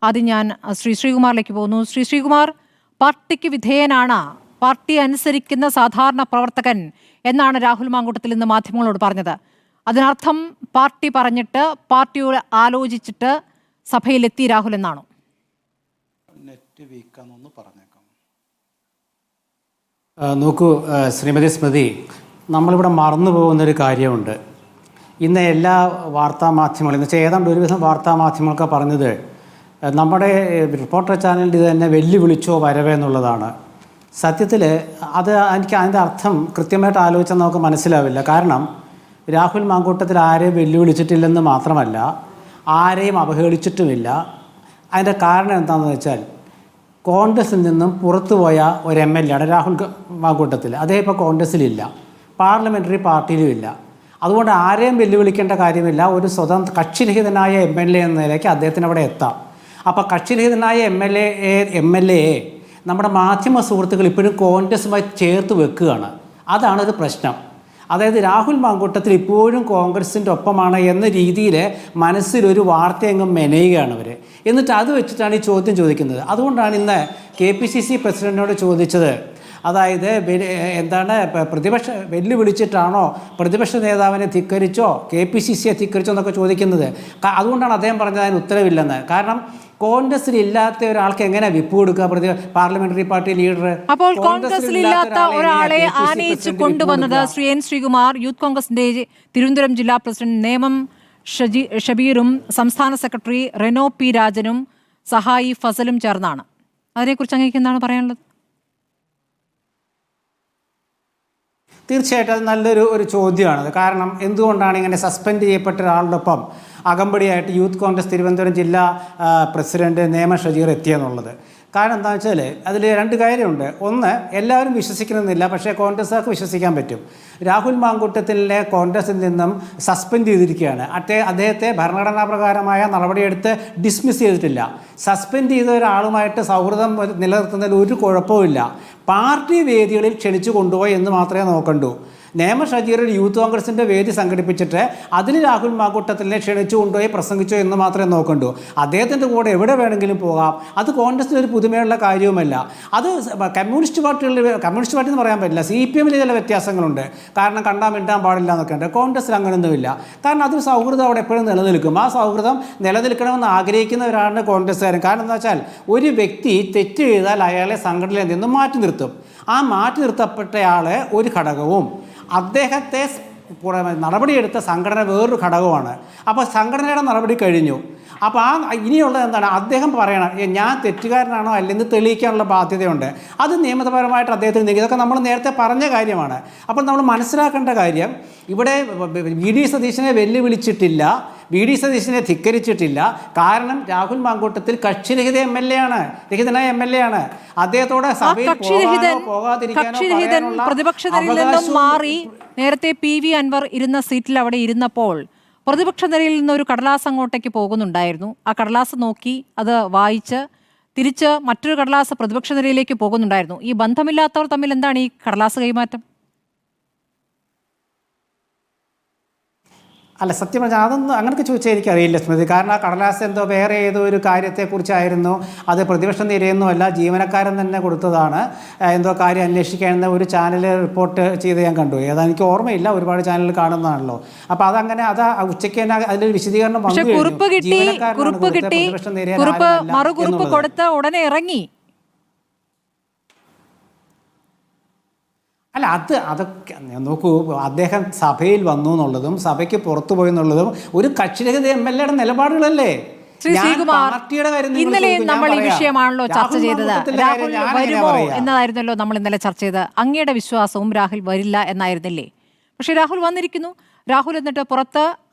ആദ്യം ഞാൻ ശ്രീകുമാറിലേക്ക് പോകുന്നു. ശ്രീകുമാർ, പാർട്ടിക്ക് വിധേയനാണ്, പാർട്ടി അനുസരിക്കുന്ന സാധാരണ പ്രവർത്തകൻ എന്നാണ് രാഹുൽ മാങ്കൂട്ടത്തിൽ ഇന്ന് മാധ്യമങ്ങളോട് പറഞ്ഞത്. അതിനർത്ഥം പാർട്ടി പറഞ്ഞിട്ട് പാർട്ടിയോട് ആലോചിച്ചിട്ട് സഭയിലെത്തി രാഹുൽ എന്നാണോ? നോക്കൂ ശ്രീമതി സ്മൃതി, നമ്മളിവിടെ മറന്നു പോകുന്നൊരു കാര്യമുണ്ട്. ഇന്ന് എല്ലാ വാർത്താമാധ്യമങ്ങളും എന്ന് വെച്ചാൽ ഏതാണ്ട് ഒരുവിധം വാർത്താമാധ്യമങ്ങളൊക്കെ പറഞ്ഞത് നമ്മുടെ റിപ്പോർട്ടർ ചാനലിൽ ഇത് തന്നെ വെല്ലുവിളിച്ചോ വരവേ എന്നുള്ളതാണ്. സത്യത്തിൽ എനിക്ക് അതിൻ്റെ അർത്ഥം കൃത്യമായിട്ട് ആലോചിച്ചാൽ നമുക്ക് മനസ്സിലാവില്ല. കാരണം രാഹുൽ മാങ്കൂട്ടത്തിൽ ആരെയും വെല്ലുവിളിച്ചിട്ടില്ലെന്ന് മാത്രമല്ല, ആരെയും അവഹേളിച്ചിട്ടുമില്ല. അതിൻ്റെ കാരണം എന്താണെന്ന് വെച്ചാൽ കോൺഗ്രസിൽ നിന്നും പുറത്തുപോയ ഒരു MLA ആണ് രാഹുൽ മാങ്കൂട്ടത്തിൽ. അദ്ദേഹം ഇപ്പോൾ കോൺഗ്രസ്സിലില്ല, പാർലമെൻ്ററി പാർട്ടിയിലും ഇല്ല. അതുകൊണ്ട് ആരെയും വെല്ലുവിളിക്കേണ്ട കാര്യമില്ല. ഒരു സ്വതന്ത്ര കക്ഷിരഹിതനായ MLA എന്ന നിലയ്ക്ക് അദ്ദേഹത്തിന് അവിടെ എത്താം. അപ്പോൾ കക്ഷിരഹിതനായ MLA നമ്മുടെ മാധ്യമ സുഹൃത്തുക്കൾ ഇപ്പോഴും കോൺഗ്രസുമായി ചേർത്ത് വെക്കുകയാണ്. അതാണ് ഒരു പ്രശ്നം. അതായത് രാഹുൽ മാങ്കൂട്ടത്തിൽ ഇപ്പോഴും കോൺഗ്രസിൻ്റെ ഒപ്പമാണ് എന്ന രീതിയിൽ മനസ്സിലൊരു വാർത്തയെങ്ങും മെനയുകയാണ് അവർ. എന്നിട്ട് അത് വെച്ചിട്ടാണ് ഈ ചോദ്യം ചോദിക്കുന്നത്. അതുകൊണ്ടാണ് ഇന്ന് KPCC പ്രസിഡന്റിനോട് ചോദിച്ചത്, അതായത് എന്താണ് വെല്ലുവിളിച്ചിട്ടാണോ, പ്രതിപക്ഷ നേതാവിനെ ധിക്കരിച്ചോ, KPCCയെ ധിക്കരിച്ചോ എന്നൊക്കെ ചോദിക്കുന്നത്. അതുകൊണ്ടാണ് അദ്ദേഹം പറഞ്ഞത് അതിന് ഉത്തരവില്ലെന്ന്. കാരണം കോൺഗ്രസിൽ ഇല്ലാത്ത ഒരാൾക്ക് എങ്ങനെ വിപ്പ് കൊടുക്കുക പാർലമെന്ററി പാർട്ടി ലീഡർ? അപ്പോൾ കോൺഗ്രസിൽ ഇല്ലാത്ത ഒരാളെ ആനയിച്ച് കൊണ്ടുവന്നത് ശ്രീകുമാർ, യൂത്ത് കോൺഗ്രസിന്റെ തിരുവനന്തപുരം ജില്ലാ പ്രസിഡന്റ് നേമം ഷബീറും സംസ്ഥാന സെക്രട്ടറി റെനോ P. രാജനും സഹായി ഫസലും ചേർന്നാണ്. അതിനെക്കുറിച്ച് അങ്ങേക്ക് എന്താണ് പറയാനുള്ളത്? തീർച്ചയായിട്ടും അത് നല്ലൊരു ചോദ്യമാണത്. കാരണം എന്തുകൊണ്ടാണ് ഇങ്ങനെ സസ്പെൻഡ് ചെയ്യപ്പെട്ട ഒരാളോടൊപ്പം അകമ്പടിയായിട്ട് യൂത്ത് കോൺഗ്രസ് തിരുവനന്തപുരം ജില്ലാ പ്രസിഡന്റ് നേമ ഷജീർ എത്തിയെന്നുള്ളത്? കാരണം എന്താണെന്ന് വെച്ചാൽ അതിൽ രണ്ട് കാര്യമുണ്ട്. ഒന്ന്, എല്ലാവരും വിശ്വസിക്കണമെന്നില്ല, പക്ഷേ കോൺഗ്രസ്സുകാർക്ക് വിശ്വസിക്കാൻ പറ്റും. രാഹുൽ മാങ്കൂട്ടത്തിലെ കോൺഗ്രസിൽ നിന്നും സസ്പെൻഡ് ചെയ്തിരിക്കുകയാണ്. അദ്ദേഹത്തെ ഭരണഘടനാ പ്രകാരമായ നടപടിയെടുത്ത് ഡിസ്മിസ് ചെയ്തിട്ടില്ല. സസ്പെൻഡ് ചെയ്ത ഒരാളുമായിട്ട് സൗഹൃദം നിലനിർത്തുന്നതിൽ ഒരു കുഴപ്പമില്ല. പാർട്ടി വേദികളിൽ ക്ഷണിച്ചു കൊണ്ടുപോയി എന്ന് മാത്രമേ നോക്കണ്ടൂ. നേമ ഷജീർ യൂത്ത് കോൺഗ്രസിൻ്റെ വേദി സംഘടിപ്പിച്ചിട്ട് അതിൽ രാഹുൽ മാങ്കൂട്ടത്തിനെ ക്ഷണിച്ചു കൊണ്ടുപോയി പ്രസംഗിച്ചോ എന്ന് മാത്രമേ നോക്കണ്ടൂ. അദ്ദേഹത്തിൻ്റെ കൂടെ എവിടെ വേണമെങ്കിലും പോകാം. അത് കോൺഗ്രസിന് ഒരു പുതുമയുള്ള കാര്യവുമല്ല. അത് കമ്മ്യൂണിസ്റ്റ് പാർട്ടി എന്ന് പറയാൻ പറ്റില്ല. CPM ചില വ്യത്യാസങ്ങളുണ്ട്. കാരണം കണ്ടാൽ മിണ്ടാൻ പാടില്ല എന്നൊക്കെ ഉണ്ട്. കോൺഗ്രസ്സിൽ അങ്ങനെയൊന്നുമില്ല. കാരണം അതൊരു സൗഹൃദം അവിടെ എപ്പോഴും നിലനിൽക്കും. ആ സൗഹൃദം നിലനിൽക്കണമെന്ന് ആഗ്രഹിക്കുന്നവരാണ് കോൺഗ്രസ്സുകാരൻ. കാരണം എന്താ വെച്ചാൽ ഒരു വ്യക്തി തെറ്റ് ചെയ്താൽ അയാളെ സംഘടനയിൽ നിന്നും മാറ്റി നിർത്തും. ആ മാറ്റി നിർത്തപ്പെട്ടയാളെ ഒരു ഘടകവും അദ്ദേഹത്തെ നടപടിയെടുത്ത സംഘടന വേറൊരു ഘടകമാണ്. അപ്പോൾ സംഘടനയുടെ നടപടി കഴിഞ്ഞു. അപ്പോൾ ഇനിയുള്ളത് എന്താണ്? അദ്ദേഹം പറയണം ഞാൻ തെറ്റുകാരനാണോ അല്ലെന്ന് തെളിയിക്കാനുള്ള ബാധ്യതയുണ്ട്. അത് നിയമപരമായിട്ട് അദ്ദേഹത്തിന് ഇതൊക്കെ നമ്മൾ നേരത്തെ പറഞ്ഞ കാര്യമാണ്. അപ്പോൾ നമ്മൾ മനസ്സിലാക്കേണ്ട കാര്യം, ഇവിടെ VD സതീശനെ വെല്ലുവിളിച്ചിട്ടില്ല, VD സതീശനെ ധിക്കരിച്ചിട്ടില്ല. കാരണം രാഹുൽ മാങ്കൂട്ടത്തിൽ കക്ഷിരഹിത രഹിതനായ MLA ആണ്. അദ്ദേഹത്തോടെ സഭയിൽ പോകാതിരിക്കാനോ പ്രതിപക്ഷ നിരയിൽ നിന്നും മാറി നേരത്തെ PV അൻവർ ഇരുന്ന സീറ്റിൽ അവിടെ ഇരുന്നപ്പോൾ പ്രതിപക്ഷ നിരയിൽ നിന്ന് ഒരു കടലാസ് അങ്ങോട്ടേക്ക് പോകുന്നുണ്ടായിരുന്നു. ആ കടലാസ് നോക്കി അത് വായിച്ച് തിരിച്ച് മറ്റൊരു കടലാസ് പ്രതിപക്ഷ നിരയിലേക്ക് പോകുന്നുണ്ടായിരുന്നു. ഈ ബന്ധമില്ലാത്തവർ തമ്മിൽ എന്താണ് ഈ കടലാസ് കൈമാറ്റം? അല്ല, സത്യം പറഞ്ഞാൽ അതൊന്നും അങ്ങനെയൊക്കെ ചോദിച്ചാൽ എനിക്കറിയില്ല സ്മൃതി. കാരണം ആ കടലാസ് എന്തോ വേറെ ഏതോ ഒരു കാര്യത്തെക്കുറിച്ചായിരുന്നു. അത് പ്രതിപക്ഷ നിരയൊന്നുമല്ല, ജീവനക്കാരൻ തന്നെ കൊടുത്തതാണ്. എന്തോ കാര്യം അന്വേഷിക്കാനെന്ന ഒരു ചാനൽ റിപ്പോർട്ട് ചെയ്ത് ഞാൻ കണ്ടു. ഏതാ എനിക്ക് ഓർമ്മയില്ല, ഒരുപാട് ചാനൽ കാണുന്നതാണല്ലോ. അപ്പോൾ അതങ്ങനെ ഉച്ചയ്ക്ക് തന്നെ അതിലൊരു വിശദീകരണം മറുകുറിപ്പ് കൊടുത്ത് ഉടനെ ഇറങ്ങി. അല്ല, അതൊക്കെ നോക്കൂ, അദ്ദേഹം സഭയിൽ വന്നു എന്നുള്ളതും സഭയ്ക്ക് പുറത്തു പോയി എന്നുള്ളതും ഒരു കക്ഷിരഹിത MLA നിലപാടുകളല്ലേ? ഇന്നലെ നമ്മൾ ഈ വിഷയമാണല്ലോ ചർച്ച ചെയ്തത്. രാഹുൽ വരുമോ എന്നതായിരുന്നല്ലോ നമ്മൾ ഇന്നലെ ചർച്ച ചെയ്തത്. അങ്ങയുടെ വിശ്വാസവും രാഹുൽ വരില്ല എന്നായിരുന്നില്ലേ? പക്ഷെ രാഹുൽ വന്നിരിക്കുന്നു. രാഹുൽ എന്നിട്ട് പുറത്ത്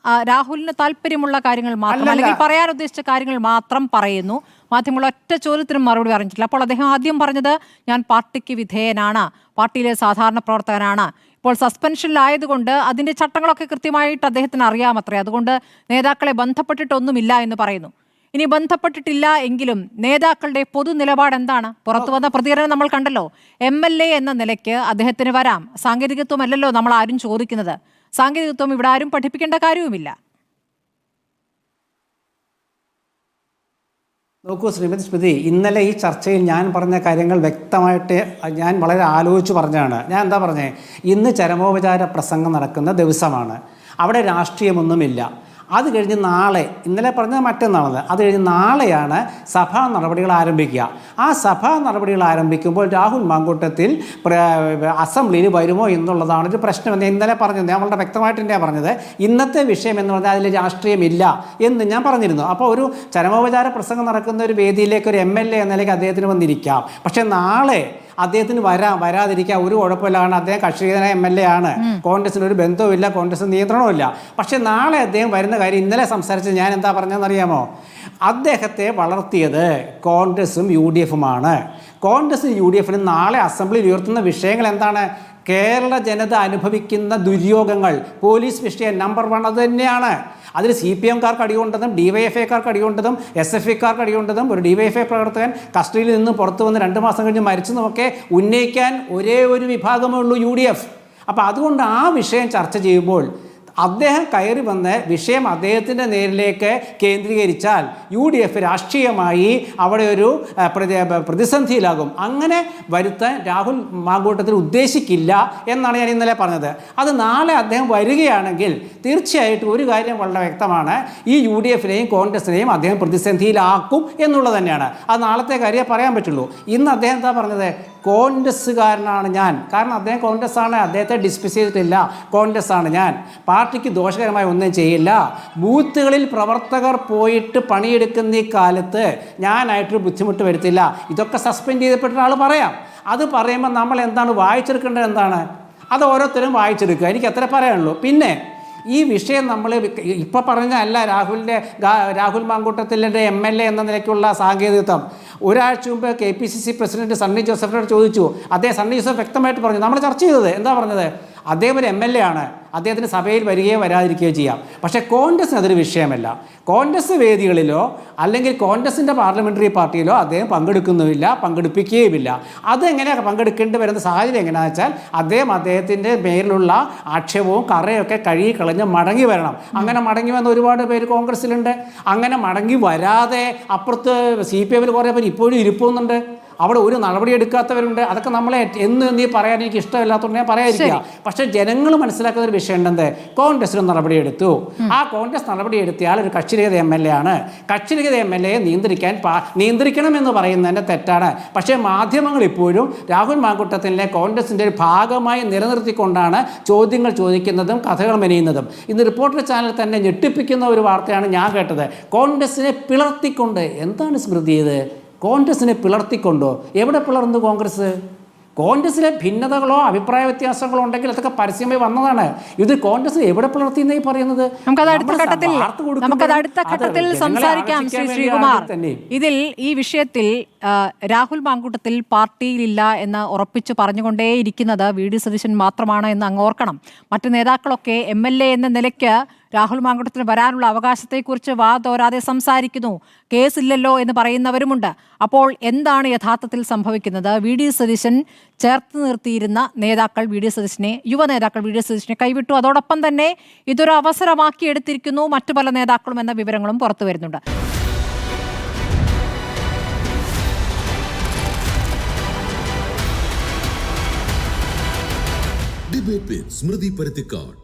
രാഹുലിന് താല്പര്യമുള്ള കാര്യങ്ങൾ മാത്രം, അല്ലെങ്കിൽ പറയാൻ ഉദ്ദേശിച്ച കാര്യങ്ങൾ മാത്രം പറയുന്നു. മാധ്യമങ്ങൾ ഒറ്റ ചോദ്യത്തിനും മറുപടി പറഞ്ഞിട്ടില്ല. അപ്പോൾ അദ്ദേഹം ആദ്യം പറഞ്ഞത് ഞാൻ പാർട്ടിക്ക് വിധേയനാണ്, പാർട്ടിയിലെ സാധാരണ പ്രവർത്തകനാണ്. ഇപ്പോൾ സസ്പെൻഷനിലായതുകൊണ്ട് അതിൻ്റെ ചട്ടങ്ങളൊക്കെ കൃത്യമായിട്ട് അദ്ദേഹത്തിന് അറിയാമത്രേ. അതുകൊണ്ട് നേതാക്കളെ ബന്ധപ്പെട്ടിട്ടൊന്നുമില്ല എന്ന് പറയുന്നു. ഇനി ബന്ധപ്പെട്ടിട്ടില്ല എങ്കിലും നേതാക്കളുടെ പൊതു നിലപാട് എന്താണ്? പുറത്തു വന്ന പ്രതികരണം നമ്മൾ കണ്ടല്ലോ. MLA എന്ന നിലയ്ക്ക് അദ്ദേഹത്തിന് വരാം. സാങ്കേതികത്വമല്ലല്ലോ നമ്മൾ ആരും ചോദിക്കുന്നത്. സാങ്കേതികത്വം ഇവിടെ ആരും പഠിപ്പിക്കേണ്ട കാര്യവുമില്ല. നോക്കൂ ശ്രീമതി സ്മൃതി, ഇന്നലെ ഈ ചർച്ചയിൽ ഞാൻ പറഞ്ഞ കാര്യങ്ങൾ വ്യക്തമായിട്ട് ഞാൻ വളരെ ആലോചിച്ച് പറഞ്ഞതാണ്. ഞാൻ എന്താ പറഞ്ഞത്, ഇന്ന് ചരമോപചാര പ്രസംഗം നടക്കുന്ന ദിവസമാണ്. അവിടെ രാഷ്ട്രീയമൊന്നുമില്ല. അത് കഴിഞ്ഞ് നാളെ, ഇന്നലെ പറഞ്ഞത് മറ്റന്നാളത്, അത് കഴിഞ്ഞ് നാളെയാണ് സഭാ നടപടികൾ ആരംഭിക്കുക. ആ സഭാ നടപടികൾ ആരംഭിക്കുമ്പോൾ രാഹുൽ മാങ്കൂട്ടത്തിൽ അസംബ്ലിയിൽ വരുമോ എന്നുള്ളതാണ് ഒരു പ്രശ്നമെന്ന് ഇന്നലെ പറഞ്ഞത്. ഞാൻ വളരെ വ്യക്തമായിട്ട് തന്നെയാണ് പറഞ്ഞത്. ഇന്നത്തെ വിഷയം എന്ന് പറഞ്ഞാൽ അതിൽ രാഷ്ട്രീയമില്ല എന്ന് ഞാൻ പറഞ്ഞിരുന്നു. അപ്പോൾ ഒരു ചരമോപചാര പ്രസംഗം നടക്കുന്ന ഒരു വേദിയിലേക്ക് ഒരു MLA എന്ന നിലയ്ക്ക് അദ്ദേഹത്തിന് വന്നിരിക്കാം. പക്ഷേ നാളെ അദ്ദേഹത്തിന് വരാതിരിക്കാൻ ഒരു കുഴപ്പമില്ല. കാരണം അദ്ദേഹം കക്ഷിരഹിതനായ MLA ആണ്. കോൺഗ്രസിന് ഒരു ബന്ധവുമില്ല, കോൺഗ്രസിന് നിയന്ത്രണവുമില്ല. പക്ഷേ നാളെ അദ്ദേഹം വരുന്ന കാര്യം ഇന്നലെ സംസാരിച്ചത് ഞാൻ എന്താ പറഞ്ഞതെന്നറിയാമോ? അദ്ദേഹത്തെ വളർത്തിയത് കോൺഗ്രസും UDFുമാണ്. കോൺഗ്രസും UDFിനും നാളെ അസംബ്ലിയിൽ ഉയർത്തുന്ന വിഷയങ്ങൾ എന്താണ്? കേരള ജനത അനുഭവിക്കുന്ന ദുര്യോഗങ്ങൾ, പോലീസ് വിഷയം നമ്പർ 1 അത് തന്നെയാണ്. അതിൽ CPMക്കാർക്ക് അടികൊണ്ടതും DYFIക്കാർക്ക് അടികൊണ്ടതും SFIക്കാർക്ക് അടികൊണ്ടതും ഒരു DYFI പ്രവർത്തകൻ കസ്റ്റഡിയിൽ നിന്ന് പുറത്തു വന്ന് 2 മാസം കഴിഞ്ഞ് മരിച്ചതുമൊക്കെ ഉന്നയിക്കാൻ ഒരേ ഒരു വിഭാഗമേ ഉള്ളൂ, UDF. അപ്പോൾ അതുകൊണ്ട് ആ വിഷയം ചർച്ച ചെയ്യുമ്പോൾ അദ്ദേഹം കയറി വന്ന് വിഷയം അദ്ദേഹത്തിൻ്റെ നേരിലേക്ക് കേന്ദ്രീകരിച്ചാൽ UDF രാഷ്ട്രീയമായി അവിടെ ഒരു പ്രതിസന്ധിയിലാകും. അങ്ങനെ വരുത്താൻ രാഹുൽ മാങ്കൂട്ടത്തിൽ ഉദ്ദേശിക്കില്ല എന്നാണ് ഞാൻ ഇന്നലെ പറഞ്ഞത്. അത് നാളെ അദ്ദേഹം വരികയാണെങ്കിൽ തീർച്ചയായിട്ടും ഒരു കാര്യം വളരെ വ്യക്തമാണ്, ഈ UDFിനെയും കോൺഗ്രസിനെയും അദ്ദേഹം പ്രതിസന്ധിയിലാക്കും എന്നുള്ളത് തന്നെയാണ്. അത് നാളത്തെ കാര്യം പറയാൻ പറ്റുള്ളൂ. ഇന്ന് അദ്ദേഹം എന്താ പറഞ്ഞത്? കോൺഗ്രസ്സുകാരനാണ് ഞാൻ. കാരണം അദ്ദേഹം കോൺഗ്രസ്സാണ്, അദ്ദേഹത്തെ ഡിസ്മിസ് ചെയ്തിട്ടില്ല. കോൺഗ്രസ്സാണ് ഞാൻ, പാർട്ടിക്ക് ദോഷകരമായി ഒന്നും ചെയ്യില്ല. ബൂത്തുകളിൽ പ്രവർത്തകർ പോയിട്ട് പണിയെടുക്കുന്ന ഈ കാലത്ത് ഞാനായിട്ടൊരു ബുദ്ധിമുട്ട് വരുത്തില്ല. ഇതൊക്കെ സസ്പെൻഡ് ചെയ്യപ്പെട്ട ആൾ പറയാം. അത് പറയുമ്പോൾ നമ്മൾ എന്താണ് വായിച്ചെടുക്കേണ്ടത്? എന്താണ് അത് ഓരോരുത്തരും വായിച്ചെടുക്കുക. എനിക്ക് അത്ര പറയാനുള്ളൂ. പിന്നെ ഈ വിഷയം നമ്മൾ ഇപ്പോൾ പറഞ്ഞല്ല, രാഹുൽ മാങ്കൂട്ടത്തിൻ്റെ MLA എന്ന നിലയ്ക്കുള്ള സാങ്കേതികത്വം. ഒരാഴ്ച മുമ്പ് KPCC പ്രസിഡന്റ് സണ്ണി ജോസഫിനോട് ചോദിച്ചു. സണ്ണി ജോസഫ് വ്യക്തമായിട്ട് പറഞ്ഞു, നമ്മൾ ചർച്ച ചെയ്തത് എന്താ പറഞ്ഞത്? അദ്ദേഹം ഒരു MLA ആണ്, അദ്ദേഹത്തിന് സഭയിൽ വരികയോ വരാതിരിക്കുകയോ ചെയ്യാം. പക്ഷേ കോൺഗ്രസിന് അതൊരു വിഷയമല്ല. കോൺഗ്രസ് വേദികളിലോ അല്ലെങ്കിൽ കോൺഗ്രസിൻ്റെ പാർലമെൻ്ററി പാർട്ടിയിലോ അദ്ദേഹം പങ്കെടുക്കുന്നുമില്ല, പങ്കെടുപ്പിക്കുകയുമില്ല. അതെങ്ങനെയാണ് പങ്കെടുക്കേണ്ടി വരുന്ന സാഹചര്യം എങ്ങനെയാണെന്ന് വെച്ചാൽ അദ്ദേഹത്തിൻ്റെ പേരിലുള്ള ആക്ഷേപവും കറയൊക്കെ കഴുകി കളഞ്ഞ് മടങ്ങി വരണം. അങ്ങനെ മടങ്ങി വന്ന ഒരുപാട് പേര് കോൺഗ്രസ്സിലുണ്ട്. അങ്ങനെ മടങ്ങി വരാതെ അപ്പുറത്ത് CPMൽ കുറേ പേര് ഇപ്പോഴും ഇരിപ്പുന്നുണ്ട്. അവിടെ ഒരു നടപടി എടുക്കാത്തവരുണ്ട്. അതൊക്കെ നമ്മളെ നീ പറയാൻ എനിക്ക് ഇഷ്ടമില്ലാത്തതുകൊണ്ട് ഞാൻ പറയാതിരിക്കുക. പക്ഷേ ജനങ്ങൾ മനസ്സിലാക്കുന്ന ഒരു വിഷയം ഉണ്ടെന്ന്, കോൺഗ്രസിന് നടപടിയെടുത്തു. ആ കോൺഗ്രസ് നടപടിയെടുത്തയാൾ ഒരു കക്ഷിരഹിത MLA ആണ്. കക്ഷിരഹിത MLA നിയന്ത്രിക്കണമെന്ന് പറയുന്നതിൻ്റെ തെറ്റാണ്. പക്ഷേ മാധ്യമങ്ങൾ ഇപ്പോഴും രാഹുൽ മാങ്കൂട്ടത്തിലെ കോൺഗ്രസിൻ്റെ ഒരു ഭാഗമായി നിലനിർത്തിക്കൊണ്ടാണ് ചോദ്യങ്ങൾ ചോദിക്കുന്നതും കഥകൾ മെനയുന്നതും. ഇന്ന് റിപ്പോർട്ടർ ചാനൽ തന്നെ ഞെട്ടിപ്പിക്കുന്ന ഒരു വാർത്തയാണ് ഞാൻ കേട്ടത്. കോൺഗ്രസിനെ പിളർത്തിക്കൊണ്ട്. എന്താണ് സ്മൃതി ഇത്? കോൺഗ്രസിനെ പിളർത്തിക്കൊണ്ടോ? എവിടെ പിളർന്നു കോൺഗ്രസ്? കോൺഗ്രസിലെ ഭിന്നതകളോ അഭിപ്രായ വ്യത്യാസങ്ങളോ ഉണ്ടെങ്കിൽ അതൊക്കെ പരസ്യമായി വന്നതാണ്. ഇത് കോൺഗ്രസ് എവിടെ പിളർത്തി എന്നായി പറയുന്നത്? നമുക്കത് അടുത്ത ഘട്ടത്തിൽ സംസാരിക്കാം. ശ്രീകുമാർ, ഇതിൽ ഈ വിഷയത്തിൽ രാഹുൽ മാങ്കൂട്ടത്തിൽ പാർട്ടിയിലില്ല എന്ന് ഉറപ്പിച്ചു പറഞ്ഞുകൊണ്ടേയിരിക്കുന്നത് VD സതീശൻ മാത്രമാണ് എന്ന് അങ്ങ് ഓർക്കണം. മറ്റു നേതാക്കളൊക്കെ MLA എന്ന നിലയ്ക്ക് രാഹുൽ മാങ്കൂട്ടത്തിന് വരാനുള്ള അവകാശത്തെക്കുറിച്ച് വാതോരാതെ സംസാരിക്കുന്നു. കേസില്ലല്ലോ എന്ന് പറയുന്നവരുമുണ്ട്. അപ്പോൾ എന്താണ് യഥാർത്ഥത്തിൽ സംഭവിക്കുന്നത്? VD സതീശൻ ചേർത്ത് നിർത്തിയിരുന്ന നേതാക്കൾ യുവ നേതാക്കൾ VD സതീശനെ കൈവിട്ടു. അതോടൊപ്പം തന്നെ ഇതൊരു അവസരമാക്കി എടുത്തിരിക്കുന്നു മറ്റു പല നേതാക്കളും എന്ന വിവരങ്ങളും പുറത്തു വരുന്നുണ്ട്. ഡിബേറ്റ് വിത്ത് സ്മൃതി പരുത്തിക്കാട്.